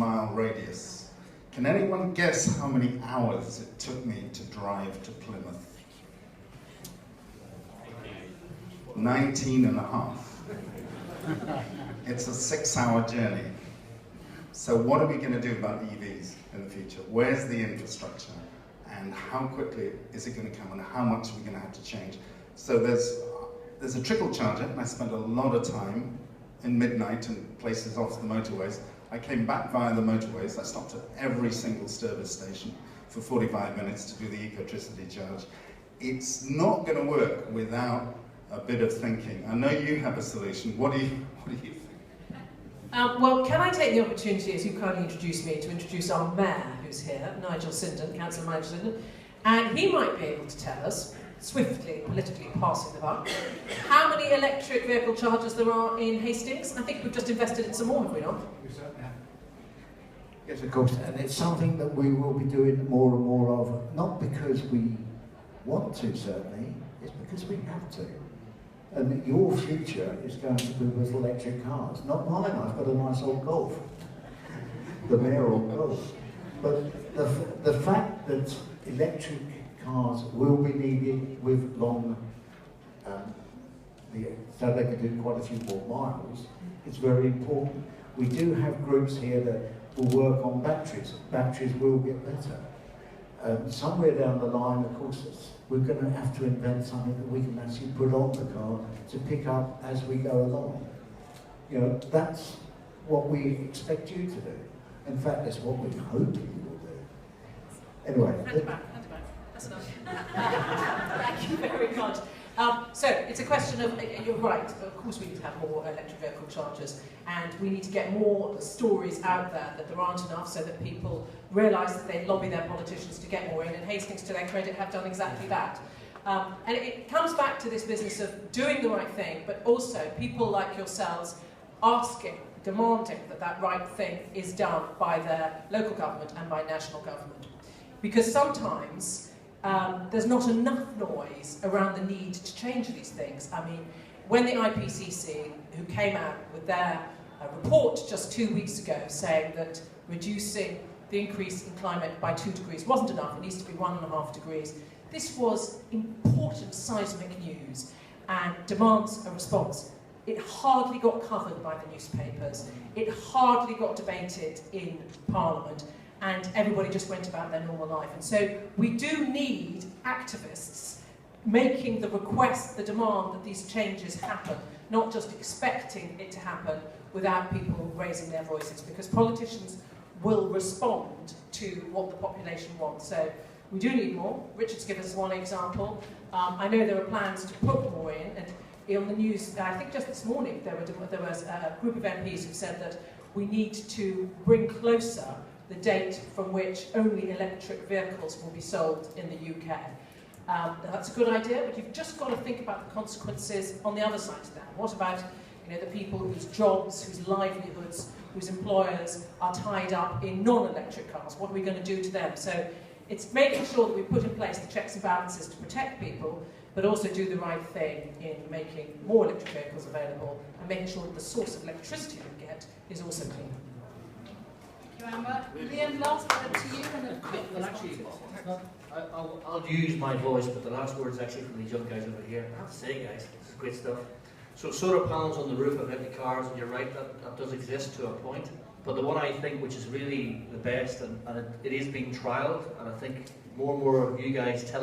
50-mile radius. Can anyone guess how many hours it took me to drive to Plymouth? 19 and a half. It's a 6-hour journey. So what are we going to do about EVs in the future? Where's the infrastructure? And how quickly is it going to come? And how much are we going to have to change? So there's a trickle charger. I spent a lot of time in midnight in places off the motorways. I came back via the motorways. I stopped at every single service station for 45 minutes to do the ecotricity charge. It's not going to work without a bit of thinking. I know you have a solution. What do you think? Well, can I take the opportunity, as you kindly introduced me, to introduce our mayor who's here, Nigel Sindon, Councillor Nigel Sindon, and he might be able to tell us, swiftly, politically passing the buck, how many electric vehicle chargers there are in Hastings. I think we've just invested in some more, have we not? We certainly have. Yes, of course, and it's something that we will be doing more and more of, not because we want to, certainly, it's because we have to. And your future is going to be with electric cars. Not mine, I've got a nice old Golf. The mayoral Golf. But the fact that electric cars will be needed with long, so they can do quite a few more miles, it's very important. We do have groups here that will work on batteries. Batteries will get better. Somewhere down the line, of course, we're going to have to invent something that we can actually put on the car to pick up as we go along. You know, that's what we expect you to do. In fact, that's what we hope you will do. Anyway. Hand back. That's enough. Thank you very much. So it's a question of, you're right, of course we need to have more electric vehicle chargers, and we need to get more stories out there that there aren't enough, so that people realise that they lobby their politicians to get more in, and Hastings, to their credit, have done exactly that. And it comes back to this business of doing the right thing, but also people like yourselves asking, demanding that that right thing is done by their local government and by national government. Because sometimes there's not enough noise around the need to change these things. I mean, when the IPCC, who came out with their report just 2 weeks ago saying that reducing the increase in climate by 2 degrees wasn't enough, it needs to be 1.5 degrees, this was important seismic news and demands a response. It hardly got covered by the newspapers, it hardly got debated in Parliament, and everybody just went about their normal life. And so we do need activists making the request, the demand that these changes happen, not just expecting it to happen without people raising their voices, because politicians will respond to what the population wants. So we do need more. Richard's given us one example. I know there are plans to put more in, and on the news, I think just this morning, there was a group of MPs who said that we need to bring closer the date from which only electric vehicles will be sold in the UK. That's a good idea, but you've just got to think about the consequences on the other side of that. What about the people whose jobs, whose livelihoods, whose employers are tied up in non-electric cars? What are we going to do to them? So it's making sure that we put in place the checks and balances to protect people, but also do the right thing in making more electric vehicles available and making sure that the source of electricity we get is also clean. Liam, last word to you and a quick response. I'll use my voice, but the last word is actually from these young guys over here. I have to say, guys, this is great stuff. So solar panels on the roof of every cars, and you're right, that does exist to a point. But the one I think which is really the best, and it is being trialled, and I think more and more of you guys tell